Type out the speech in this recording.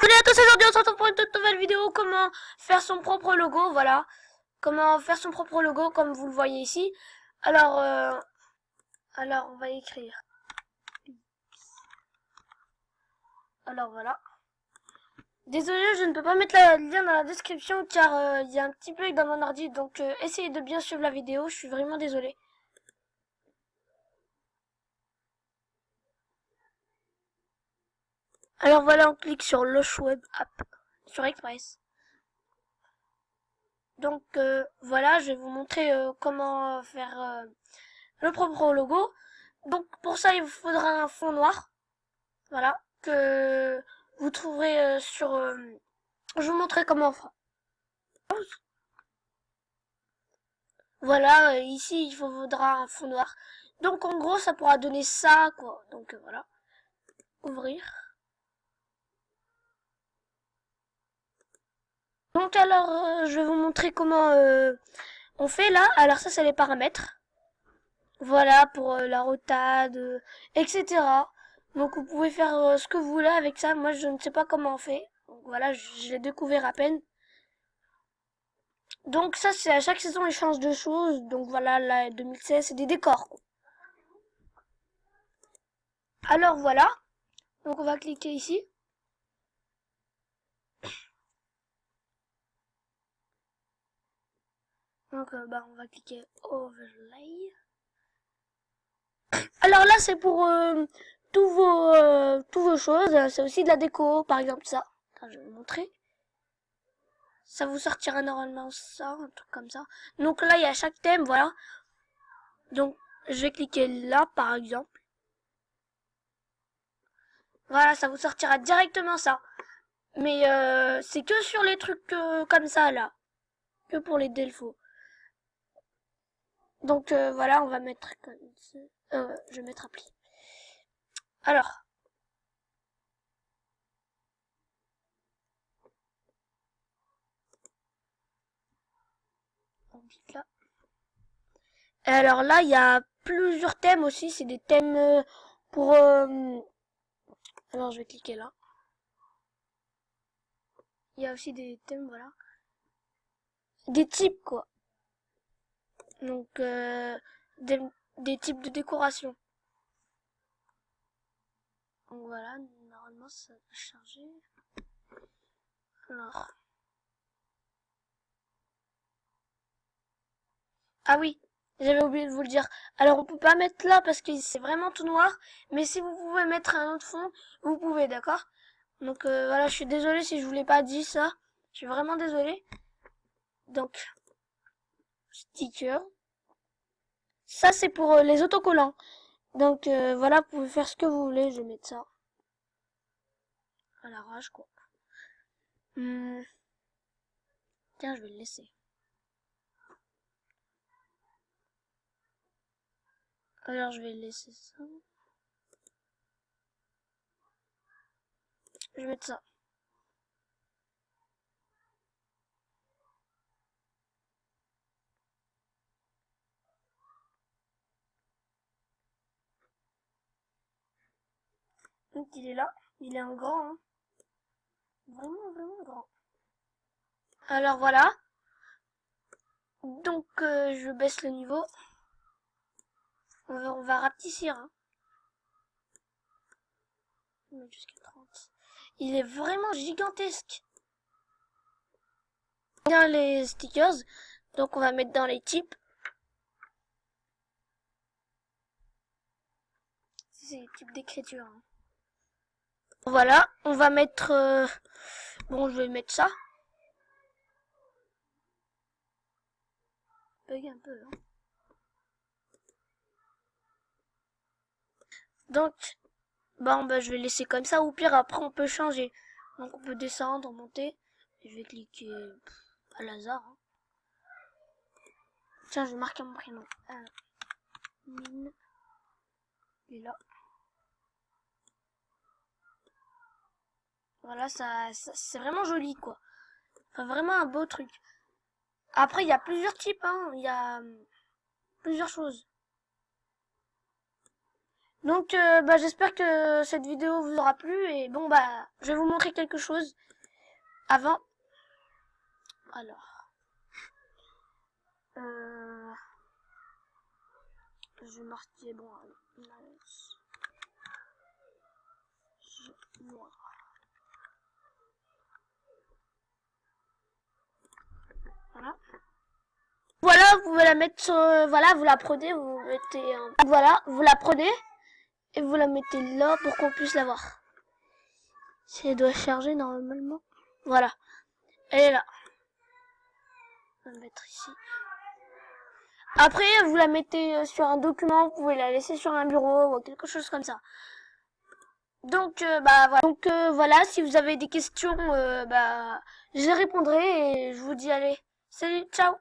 Salut à tous, aujourd'hui on se retrouve pour une toute nouvelle vidéo, comment faire son propre logo, voilà. Comment faire son propre logo comme vous le voyez ici. Alors, on va écrire. Alors voilà. Désolé, je ne peux pas mettre le lien dans la description car il y a un petit bug dans mon ordi, donc essayez de bien suivre la vidéo, je suis vraiment désolé. Alors voilà, on clique sur Loche Web App, sur Express. Donc voilà, je vais vous montrer comment faire le propre logo. Donc pour ça, il vous faudra un fond noir, voilà, que vous trouverez sur... je vous montrerai comment on fera. Voilà, ici, il vous faudra un fond noir. Donc en gros, ça pourra donner ça, quoi. Donc voilà, ouvrir. Donc alors, je vais vous montrer comment on fait là. Alors ça, c'est les paramètres. Voilà, pour la rotade, etc. Donc vous pouvez faire ce que vous voulez avec ça. Moi, je ne sais pas comment on fait. Donc voilà, je l'ai découvert à peine. Donc ça, c'est à chaque saison, ils changent de choses. Donc voilà, la 2016, c'est des décors, quoi. Alors voilà. Donc on va cliquer ici. Donc on va cliquer Overlay. Alors là, c'est pour tous vos choses. C'est aussi de la déco, par exemple ça. Attends, je vais vous montrer. Ça vous sortira normalement ça, un truc comme ça. Donc là, il y a chaque thème, voilà. Donc, je vais cliquer là, par exemple. Voilà, ça vous sortira directement ça. Mais c'est que sur les trucs comme ça, là. Que pour les défauts. Donc voilà, on va mettre comme ça. Je vais mettre appli. Alors. On clique là. Et alors là, il y a plusieurs thèmes aussi. C'est des thèmes pour... alors je vais cliquer là. Il y a aussi des thèmes, voilà. Des types, quoi. Donc, des types de décoration. Donc voilà, normalement ça va charger. Alors. Ah oui, j'avais oublié de vous le dire. Alors on peut pas mettre là parce que c'est vraiment tout noir. Mais si vous pouvez mettre un autre fond, vous pouvez, d'accord? Donc voilà, je suis désolée si je vous l'ai pas dit ça. Je suis vraiment désolée. Donc, sticker. Ça c'est pour les autocollants. Donc voilà, vous pouvez faire ce que vous voulez. Je vais mettre ça à l'arrache, quoi. Tiens, je vais le laisser. Alors je vais laisser ça. Je vais mettre ça. Donc il est là. Il est en grand, hein. Vraiment, vraiment grand. Alors voilà. Donc je baisse le niveau. On va rapetissir, hein. Jusqu'à 30. Il est vraiment gigantesque. Bien les stickers. Donc on va mettre dans les types. C'est les types d'écriture, hein. Voilà, on va mettre... bon, je vais mettre ça. Bug un peu, hein. Donc, bon, bah, je vais laisser comme ça. Ou pire, après, on peut changer. Donc, on peut descendre, monter. Et je vais cliquer à l'hasard, hein. Tiens, je vais marquer mon prénom. Mine. Il est là. Voilà, ça c'est vraiment joli, quoi. Enfin, vraiment un beau truc. Après, il y a plusieurs types, hein. Il y a plusieurs choses. Donc j'espère que cette vidéo vous aura plu et bon je vais vous montrer quelque chose avant. Alors je vais marquer bon voilà. Voilà, vous pouvez la mettre sur, voilà, vous la prenez, vous mettez voilà, vous la prenez et vous la mettez là pour qu'on puisse la voir. Si elle doit charger normalement. Voilà. Elle est là. On va la mettre ici. Après, vous la mettez sur un document, vous pouvez la laisser sur un bureau ou quelque chose comme ça. Donc, voilà. Donc, voilà, si vous avez des questions, j'y répondrai et je vous dis allez, salut, ciao!